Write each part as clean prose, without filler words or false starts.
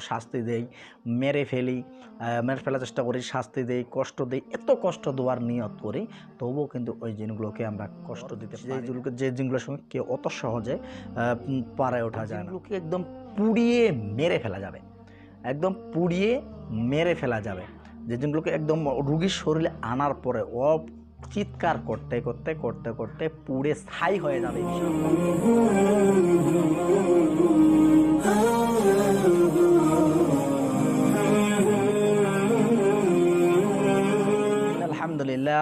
শাস্তি দেই, মেরে ফেলি, মেরে ফেলার চেষ্টা করি, শাস্তি দেই, কষ্ট দেই, এত কষ্ট দেওয়ার নিয়ত করি, তবুও কিন্তু ওই জিনগুলোকে আমরা কষ্ট দিতে পারি। যে জিনগুলোর সঙ্গে কেউ অত সহজে পারে ওঠা যায় না। জিনগুলোকে একদম পুড়িয়ে মেরে ফেলা যাবে, একদম পুড়িয়ে মেরে ফেলা যাবে। যে জিনগুলোকে একদম রুগীর শরীরে আনার পরে চিৎকার করতে করতে করতে করতে পুড়ে ছাই হয়ে যাবে। আলহামদুলিল্লাহ,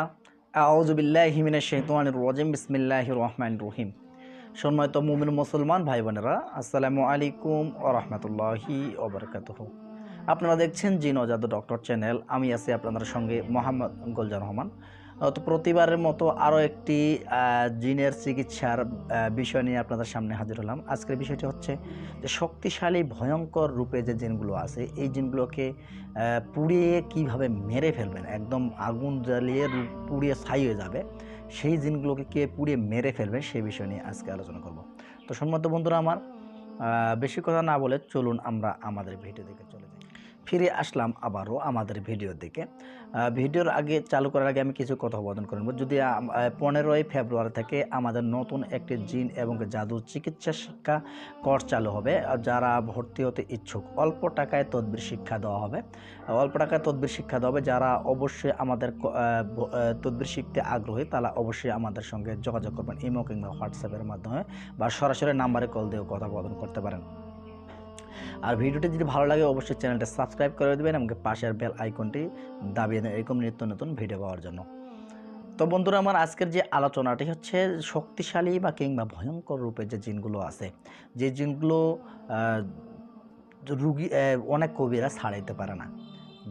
আউযু বিল্লাহি মিনাশ শাইতানির রাজিম, বিসমিল্লাহির রহমানির রহিম। সম্মানিত মুমিন মুসলমান ভাই বোনেরা, আসসালামু আলাইকুম ওয়া রাহমাতুল্লাহি ওয়া বারাকাতুহু। আপনারা দেখছেন জিন ও জাদু ডক্টর চ্যানেল। আমি আছি আপনাদের সঙ্গে মোহাম্মদ গুলজার রহমান। তো প্রতিবারের মতো আরও একটি জিনের চিকিৎসার বিষয় নিয়ে আপনাদের সামনে হাজির হলাম। আজকের বিষয়টি হচ্ছে যে শক্তিশালী ভয়ঙ্কর রূপে যে জিনগুলো আছে, এই জিনগুলোকে পুড়িয়ে কিভাবে মেরে ফেলবেন, একদম আগুন জ্বালিয়ে পুড়িয়ে ছাই হয়ে যাবে, সেই জিনগুলোকে কে পুড়িয়ে মেরে ফেলবেন সেই বিষয় নিয়ে আজকে আলোচনা করব। তো সম্মানিত বন্ধুরা আমার, বেশি কথা না বলে চলুন আমরা আমাদের ভিডিও দিকে চলে যাই। ফিরে আসলাম আবারও আমাদের ভিডিওর দিকে। ভিডিওর আগে চালু করার আগে আমি কিছু কথোপকথন করে নেব। যদি 15ই ফেব্রুয়ারি থেকে আমাদের নতুন একটি জিন এবং জাদুর চিকিৎসা শিক্ষা কোর্স চালু হবে। যারা ভর্তি হতে ইচ্ছুক, অল্প টাকায় তদবির শিক্ষা দেওয়া হবে। অল্প টাকায় তদবির শিক্ষা দেওয়া হবে। যারা অবশ্যই আমাদের তদবির শিখতে আগ্রহী, তারা অবশ্যই আমাদের সঙ্গে যোগাযোগ করবেন ইমো কিংবা হোয়াটসঅ্যাপের মাধ্যমে, বা সরাসরি নাম্বারে কল দিয়েও কথোপকথন করতে পারেন। আর ভিডিওটি যদি ভালো লাগে অবশ্যই চ্যানেলটা সাবস্ক্রাইব করে দেবেন এবং পাশের বেল আইকনটি দাবিয়ে দেন এরকম নিত্য নতুন ভিডিও পাওয়ার জন্য। তো বন্ধুরা আমার, আজকের যে আলোচনাটি হচ্ছে শক্তিশালী বা কিংবা ভয়ঙ্কর রূপে যে জিনগুলো আছে, যে জিনগুলো রুগী অনেক কবিরা ছাড়াইতে পারে না,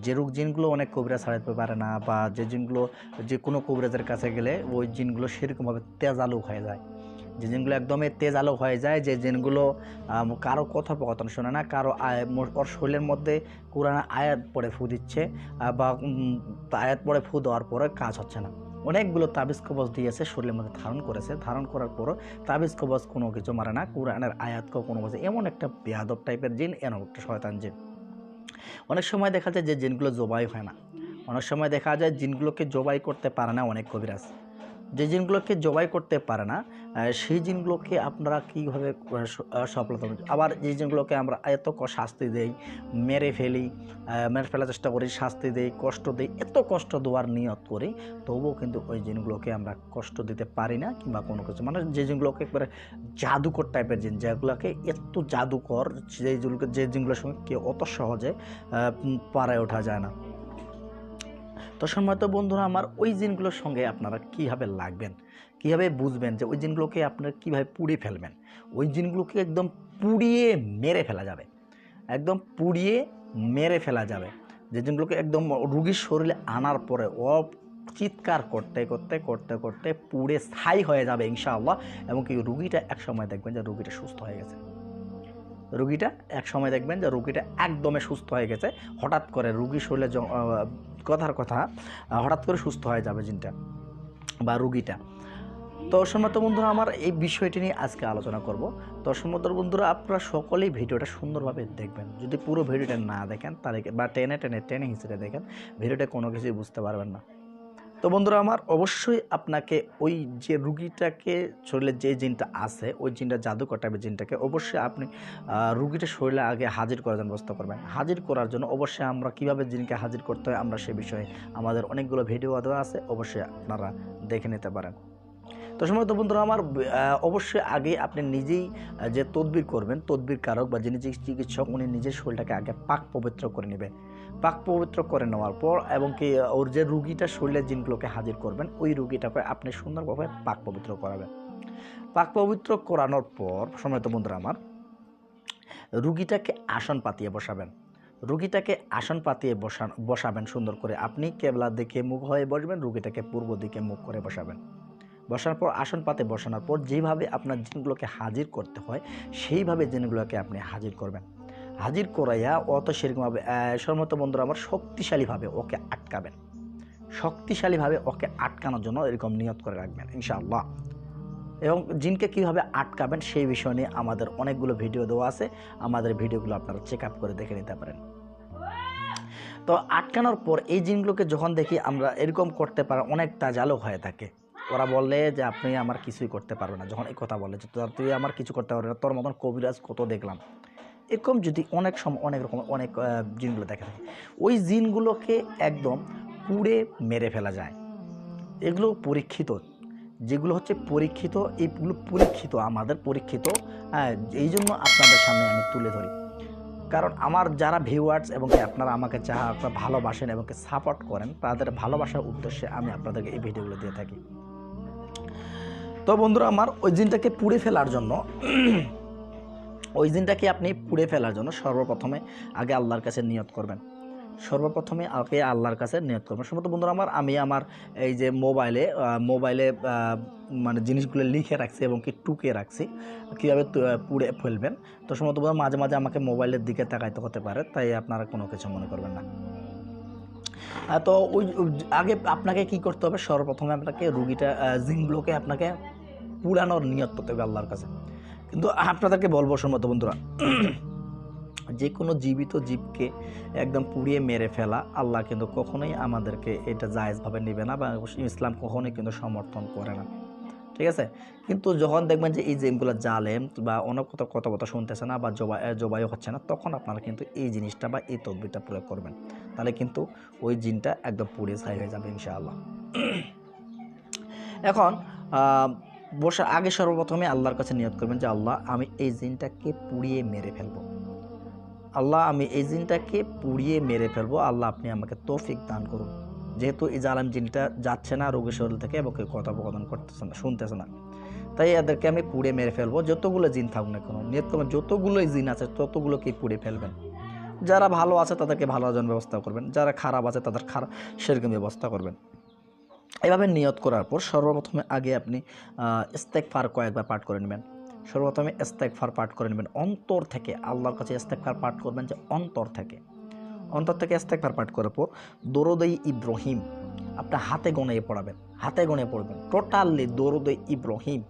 যে জিনগুলো অনেক কবিরা ছাড়াইতে পারে না, বা যে জিনগুলো যে কোনো কবিরাজের কাছে গেলে ওই জিনগুলো সেরকমভাবে তেজালু হয়ে যায়, যে জিনগুলো একদমই তেজালো হয়ে যায়, যে জিনগুলো কারো কথোপকথন শোনে না, কারো ওর শরীরের মধ্যে কোরআন আয়াত পড়ে ফু দিচ্ছে, বা আয়াত পড়ে ফু দেওয়ার পরে কাজ হচ্ছে না। অনেকগুলো তাবিজ কবজ দিয়েছে, শরীরের মধ্যে ধারণ করেছে, ধারণ করার পরও তাবিজ কবজ কোনো কিছু মারে না, কোরআনের আয়াতকেও কোনো কিছু। এমন একটা বেয়াদব টাইপের জিন, এমন একটা শয়তান জিন। অনেক সময় দেখা যায় যে জিনগুলো জবাই হয় না, অনেক সময় দেখা যায় জিনগুলোকে জবাই করতে পারে না অনেক কবিরাজ। যে জিনগুলোকে জবাই করতে পারে না, সেই জিনগুলোকে আপনারা কীভাবে সফলতা, আবার যে জিনগুলোকে আমরা এত শাস্তি দেই, মেরে ফেলি, মেরে ফেলার চেষ্টা করি, শাস্তি দেই, কষ্ট দিই, এত কষ্ট দেওয়ার নিয়ত করি, তবুও কিন্তু ওই জিনগুলোকে আমরা কষ্ট দিতে পারি না কিংবা কোনো কিছু। মানে যে জিনগুলোকে একবারে জাদুকর টাইপের জিন, যেগুলোকে এত জাদুকর, যে জিনগুলোর সঙ্গে কেউ অত সহজে পারে ওঠা যায় না। তো সম্মানিত বন্ধুরা আমার, ওই জিনগুলোর সঙ্গে আপনারা কীভাবে লাগবেন, কীভাবে বুঝবেন যে ওই জিনগুলোকে আপনারা কীভাবে পুড়িয়ে ফেলবেন, ওই জিনগুলোকে একদম পুড়িয়ে মেরে ফেলা যাবে, একদম পুড়িয়ে মেরে ফেলা যাবে। যে জিনগুলোকে একদম রুগীর শরীরে আনার পরে চিৎকার করতে করতে করতে করতে পুড়ে ছাই হয়ে যাবে ইনশাআল্লাহ। এবং কি রুগীটা এক সময় দেখবেন যে রুগীটা সুস্থ হয়ে গেছে, রুগীটা এক সময় দেখবেন যে রুগীটা একদমই সুস্থ হয়ে গেছে। হঠাৎ করে রুগীর শরীরে কথার কথা হঠাৎ করে সুস্থ হয়ে যাবে জিনটা বা রুগীটা। তো সম্মানিত বন্ধুরা আমার, এই বিষয়টি নিয়ে আজকে আলোচনা করব। তো সম্মানিত বন্ধুরা, আপনারা সকলেই ভিডিওটা সুন্দরভাবে দেখবেন। যদি পুরো ভিডিওটা না দেখেন তাহলে, বা টেনে হিসেবে দেখেন, ভিডিওটা কোনো কিছুই বুঝতে পারবেন না। তো বন্ধুরা আমার, অবশ্যই আপনাকে ওই যে রুগীটাকে শরীরে যে জিনটা আছে, ওই জিনটা জাদুকর টাইপের জিনটাকে অবশ্যই আপনি রুগীটা শরীরে আগে হাজির করার জন্য ব্যবস্থা করবেন। হাজির করার জন্য অবশ্যই আমরা কীভাবে জিনকে হাজির করতে হয়, আমরা সে বিষয়ে আমাদের অনেকগুলো ভিডিও দেওয়া আছে, অবশ্যই আপনারা দেখে নিতে পারেন। তো সম্মানিত বন্ধুরা আমার, অবশ্যই আগে আপনি নিজেই যে তদবির করবেন, তদবির কারক বা যিনি চিকিৎসক, উনি নিজের শরীরটাকে আগে পাক পবিত্র করে নেবেন। পাক পবিত্র করে নেওয়ার পর এবং কি ওর যে রুগীটা শরীরের জিনগুলোকে হাজির করবেন, ওই রুগীটাকে আপনি সুন্দরভাবে পাক পবিত্র করাবেন। পাক পবিত্র করানোর পর সম্মানিত বন্ধুরা আমার, রুগীটাকে আসন পাতিয়ে বসাবেন। রুগীটাকে আসন পাতিয়ে বসাবেন সুন্দর করে। আপনি কেবলার দিকে মুখ হয়ে বসবেন, রুগীটাকে পূর্ব দিকে মুখ করে বসাবেন। বসার পর আসন পাতে বসানোর পর যেভাবে আপনার জিনগুলোকে হাজির করতে হয়, সেইভাবে জিনগুলোকে আপনি হাজির করবেন। হাজির করাইয়া সেরকমভাবে সম্মত বন্ধুরা আমার, শক্তিশালীভাবে ওকে আটকাবেন। শক্তিশালীভাবে ওকে আটকানোর জন্য এরকম নিয়ত করে রাখবেন ইনশাআল্লাহ। এবং জিনকে কীভাবে আটকাবেন সেই বিষয় নিয়ে আমাদের অনেকগুলো ভিডিও দেওয়া আছে, আমাদের ভিডিওগুলো আপনারা চেক আপ করে দেখে নিতে পারেন। তো আটকানোর পর এই জিনগুলোকে যখন দেখি আমরা এরকম করতে পারে অনেক তাজালো হয়ে থাকে, ওরা বললে যে আপনি আমার কিছুই করতে পারবে না, যখন এই কথা বলে যে তুই আমার কিছু করতে পারবে না, তোর মতন কবিরাজ কত দেখলাম, এরকম যদি অনেক সময় অনেক রকম অনেক জিনগুলো দেখা থাকে, ওই জিনগুলোকে একদম পুড়ে মেরে ফেলা যায়। এগুলো পরীক্ষিত, যেগুলো হচ্ছে পরীক্ষিত, এইগুলো পরীক্ষিত, আমাদের পরীক্ষিত, এই জন্য আপনাদের সামনে আমি তুলে ধরি। কারণ আমার যারা ভিউয়ার্স এবং আপনারা আমাকে ভালোবাসেন এবং সাপোর্ট করেন, তাদের ভালোবাসার উদ্দেশ্যে আমি আপনাদেরকে এই ভিডিওগুলো দিয়ে থাকি। তো বন্ধুরা আমার, ওই জিনটাকে পুড়ে ফেলার জন্য সর্বপ্রথমে আগে আল্লাহর কাছে নিয়ত করবেন। সম্ভবত বন্ধুরা আমার, আমি আমার এই যে মোবাইলে মানে জিনিসগুলো লিখে রাখছি এবং কি টুকে রাখছি কীভাবে পুড়ে ফেলবেন। তো সম্ভবত মাঝে মাঝে আমাকে মোবাইলের দিকে তাকাইতে হতে পারে, তাই আপনারা কোনো কিছু মনে করবেন না। তো ওই আগে আপনাকে কি করতে হবে, সর্বপ্রথমে আপনাকে জিনগুলোকে আপনাকে পুরানোর নিয়ত করতে হবে আল্লাহর কাছে। কিন্তু আপনাদেরকে বলবো সম্মত বন্ধুরা, যে কোনো জীবিত জীবকে একদম পুড়িয়ে মেরে ফেলা আল্লাহ কিন্তু কখনোই আমাদেরকে এটা জায়েজভাবে নেবে না, বা ইসলাম কখনোই কিন্তু সমর্থন করে না, ঠিক আছে। কিন্তু যখন দেখবেন যে এই জিনগুলো জালেম বা অনেক কথা শুনতেছে না বা জবাই হচ্ছে না, তখন আপনারা কিন্তু এই জিনিসটা বা এই তদবিরটা প্রয়োগ করবেন, তাহলে কিন্তু ওই জিনটা একদম পুড়ে ছাই হয়ে যাবে ইনশাআল্লাহ। এখন বসার আগে সর্বপ্রথমে আল্লাহর কাছে নিয়ত করবেন যে আল্লাহ, আমি এই জিনটাকে পুড়িয়ে মেরে ফেলবো, আল্লাহ আপনি আমাকে তৌফিক দান করুন। যেহেতু এই জালেম জিনটা যাচ্ছে না রোগীর শরীর থেকে এবং কেউ কথোপকথন করতেছে না, শুনতেছে না, তাই এদেরকে আমি পুড়ে মেরে ফেলবো। যতগুলো জিন থাকুক না কেন, নিয়ত করবেন যতগুলোই জিন আছে ততগুলোকেই পুড়ে ফেলবেন। যারা ভালো আছে তাদেরকে ভালো জন ব্যবস্থা করবেন, যারা খারাপ আছে তাদের খারাপ সেরকম ব্যবস্থা করবেন। এভাবে নিয়ত করার পর সর্বপ্রথমে আগে আপনি ইস্তেগফার কয়েকবার পাঠ করে নেবেন। সর্বপ্রথমে ইস্তেগফার পাঠ করে নেবেন অন্তর থেকে, আল্লাহর কাছে ইস্তেগফার পাঠ করবেন যে অন্তর থেকে ইস্তেগফার পাঠ করার পর দরুদ-ই ইব্রাহিম আপনি হাতে পড়বেন টোটালি দরুদ-ই ইব্রাহিম,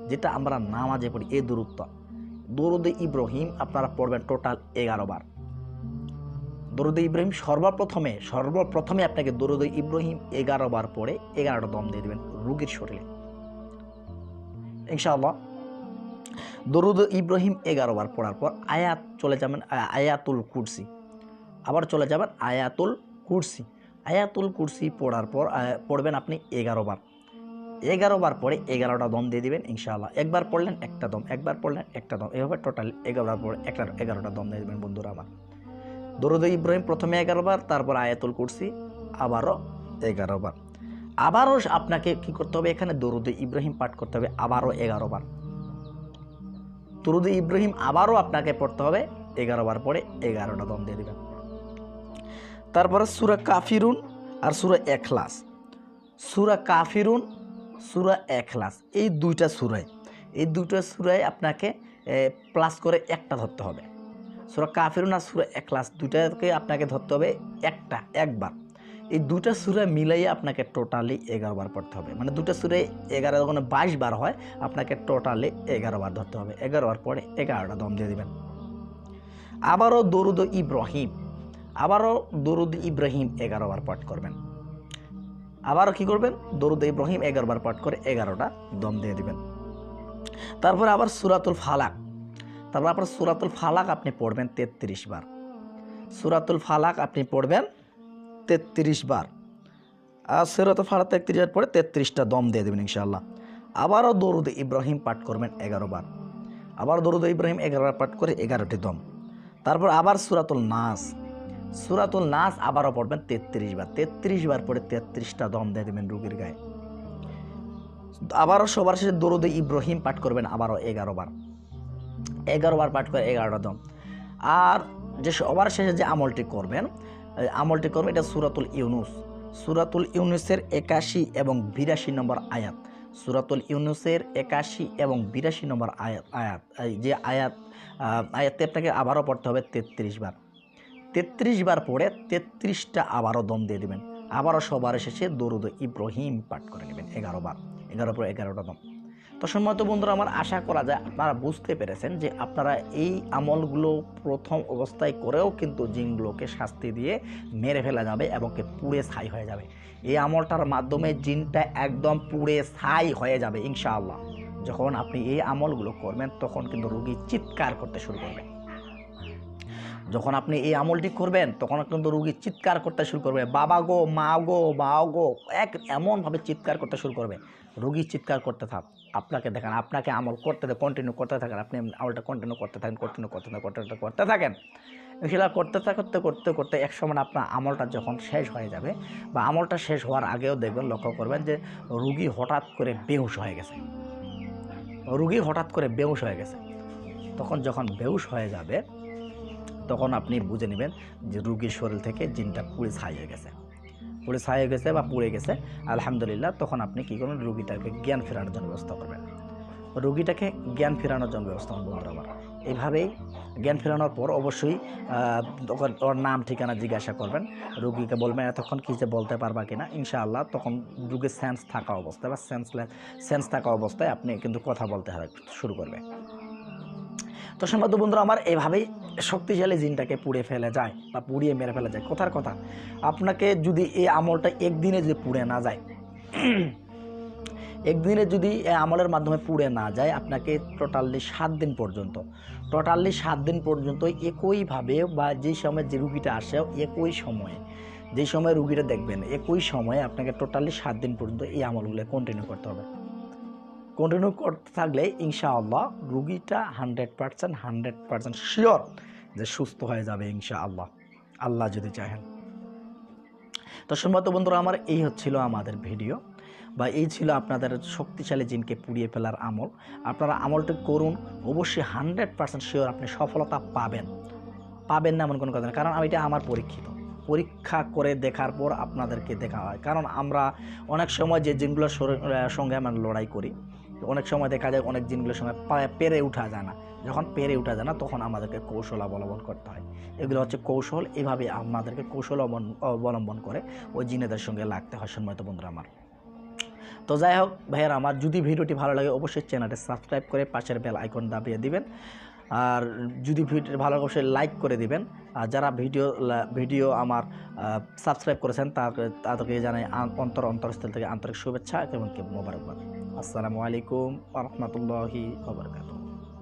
যেটা আমরা নামাজে পড়ি, এই দরুদ-ই ইব্রাহিম আপনারা পড়বেন টোটাল 11 বার। দরুদ ইব্রাহিম সর্বপ্রথমে আপনাকে দরুদ ইব্রাহিম 11 বার পরে 11টা দম দিয়ে দেবেন রোগীর শরীরে ইনশাআল্লাহ। দরুদ ইব্রাহিম 11 বার পড়ার পর আয়াতুল কুরসি, আবার চলে যাবেন আয়াতুল কুরসি পড়ার পর পড়বেন আপনি 11 বার। 11 বার পরে 11টা দম দিয়ে দিবেন ইনশাআল্লাহ। একবার পড়লেন একটা দম, একবার পড়লেন একটা দম, এভাবে টোটাল 11 বার পরে 11টা দম দিয়ে দেবেন বন্ধুরা আমার। দরুদ ইব্রাহিম প্রথমে 11 বার, তারপর আয়াতুল কুরসি আবারও 11 বার। আবারও আপনাকে কি করতে হবে, এখানে দরুদ ইব্রাহিম পাঠ করতে হবে আবারও 11 বার। দরুদ ইব্রাহিম আবারও আপনাকে পড়তে হবে 11 বার পরে 11টা দম দিয়ে দিবেন। তারপরে সূরা কাফিরুন আর সূরা ইখলাস, সূরা ইখলাস এই দুইটা সূরায় আপনাকে প্লাস করে একটা ধরতে হবে। সূরা কাফিরুন আর সূরা ইখলাস দুইটাকে আপনাকে ধরতে হবে একবার। এই দুটা সূরা মিলাইয়ে আপনাকে টোটালি 11 বার পড়তে হবে। মানে দুটা সূরা 11 যখন 22 বার হয়, আপনাকে টোটালি 11 বার ধরতে হবে। 11 বার পরে 11টা দম দিয়ে দিবেন। আবারও দরুদ ইব্রাহিম 11 বার পাঠ করবেন। আবারও কি করবেন, দরুদ ইব্রাহিম 11 বার পাঠ করে 11টা দম দিয়ে দিবেন। তারপরে আবার সূরাতুল ফালাক আপনি পড়বেন 33 বার। সূরাতুল ফালাক আপনি পড়বেন 33 বার। আর সূরাতুল ফালাক 33 বার পরে 33টা দম দিয়ে দেবেন ইনশাআল্লাহ। আবারও দরুদ ইব্রাহিম পাঠ করবেন 11 বার। আবার দরুদ ইব্রাহিম 11 বার পাঠ করে 11টি দম। তারপর আবার সূরাতুল নাস আবারও পড়বেন 33 বার। 33 বার পরে 33টা দম দিয়ে দেবেন রোগীর গায়ে। আবারও সবার শেষে দরুদ ইব্রাহিম পাঠ করবেন আবারও 11 বার। 11 বার পাঠ করে 11টা দম। আর যে সবার শেষে যে আমলটি করবেন এটা সূরাতুল ইউনূসের 81 এবং 82 নম্বর আয়াত। সূরাতুল ইউনূসের 81 এবং 82 নম্বর আয়াত যে আয়াতটি আপনাকে আবারও পড়তে হবে 33 বার। 33 বার পরে 33টা আবারও দম দিয়ে দেবেন। আবারও সবার শেষে দরুদ ইব্রাহিম পাঠ করে নেবেন 11 বার। 11 পরে 11টা দম। তো সম্মানিত বন্ধুরা আমার, আশা করা যায় আপনারা বুঝতে পেরেছেন যে আপনারা এই আমলগুলো প্রথম অবস্থায় করেও কিন্তু জিনগুলোকে শাস্তি দিয়ে মেরে ফেলা যাবে এবং পুড়ে ছাই হয়ে যাবে। এই আমলটার মাধ্যমে জিনটা একদম পুড়ে ছাই হয়ে যাবে ইনশাআল্লাহ। যখন আপনি এই আমলগুলো করবেন তখন কিন্তু রোগী চিৎকার করতে শুরু করবে। যখন আপনি এই আমলটি করবেন তখন কিন্তু রোগী চিৎকার করতে শুরু করবে, বাবা গো, মা গো, বাও গো, এমনভাবে চিৎকার করতে শুরু করবে। রোগী চিৎকার করতে থাক, আপনাকে দেখেন, আপনাকে আমল করতে কন্টিনিউ করতে থাকেন, আপনি আমলটা কন্টিনিউ করতে থাকেন, করতে থাকেন। সেটা করতে করতে এক সময় আপনার আমলটা যখন শেষ হয়ে যাবে বা আমলটা শেষ হওয়ার আগেও দেখবেন, লক্ষ্য করবেন যে রোগী হঠাৎ করে বেহুশ হয়ে গেছে। তখন যখন বেহুশ হয়ে যাবে তখন আপনি বুঝে নেবেন যে রোগীর শরীর থেকে জিনটা পুড়ে ছাই হয়ে গেছে বা পুড়ে গেছে। আলহামদুলিল্লাহ। তখন আপনি কী করবেন, রোগীটাকে জ্ঞান ফেরানোর জন্য ব্যবস্থা করবেন। বন্ধুরা আমার, এইভাবেই জ্ঞান ফেরানোর পর অবশ্যই ওর নাম ঠিকানা জিজ্ঞাসা করবেন। রোগীকে বলবেন এতক্ষণ কী যে বলতে পারবা কিনা। ইনশাআল্লাহ তখন রোগীর সেন্স থাকা অবস্থায় আপনি কিন্তু কথা বলতে শুরু করবে। তো সম্মানিত বন্ধুরা আমার, এভাবেই শক্তিশালী জিনটাকে পুড়িয়ে ফেলা যায় বা পুড়িয়ে মেরে ফেলা যায়। কথার কথা, আপনাকে যদি এই আমলটা একদিনে যদি পুড়ে না যায়, একদিনে যদি এই আমলের মাধ্যমে পুড়ে না যায়, আপনাকে টোটালি 7 দিন পর্যন্ত একইভাবে বা যেই সময় যে রুগীটা আসে একই সময়ে, যেই সময় রুগীটা দেখবেন একই সময়ে আপনাকে টোটালি 7 দিন পর্যন্ত এই আমলগুলো কন্টিনিউ করতে হবে। কন্টিনিউ করতে থাকলে ইনশাআল্লাহ রুগীটা 100% শিওর যে সুস্থ হয়ে যাবে ইনশাআল্লাহ, আল্লাহ যদি চাহেন। তো সম্মানিত বন্ধুরা আমার, এই হচ্ছিল আমাদের ভিডিও বা এই ছিল আপনাদের শক্তিশালী জিনকে পুড়িয়ে ফেলার আমল। আপনারা আমলটি করুন, অবশ্যই 100% শিওর আপনি সফলতা পাবেন না এমন কোনো কথা নেই। কারণ এটা আমার পরীক্ষা করে দেখার পর আপনাদেরকে দেখা হয়। কারণ আমরা অনেক সময় যে জিনগুলোর সঙ্গে আমরা লড়াই করি, অনেক সময় দেখা যায় অনেক জিনগুলোর সঙ্গে পেরে ওঠা যায় না। যখন পেরে ওঠা যায় না তখন আমাদেরকে কৌশল অবলম্বন করতে হয়। এগুলো হচ্ছে কৌশল, এভাবে আমাদেরকে কৌশল অবলম্বন করে ওই জিনেদের সঙ্গে লাগতে হয় সম্মানিত বন্ধুরা আমার। তো যাই হোক ভাইয়েরা আমার, যদি ভিডিওটি ভালো লাগে অবশ্যই চ্যানেলটি সাবস্ক্রাইব করে পাশের বেল আইকন দাবিয়ে দিবেন। আর যদি ভিডিও ভালো অবশ্যই লাইক করে দিবেন। আর যারা ভিডিও আমার সাবস্ক্রাইব করেছেন তাদেরকে জানাই অন্তরস্থল থেকে আন্তরিক শুভেচ্ছা এবং মোবারকবাদ। আসসালামু আলাইকুম ওয়া রাহমাতুল্লাহি ওয়া বারাকাতুহু।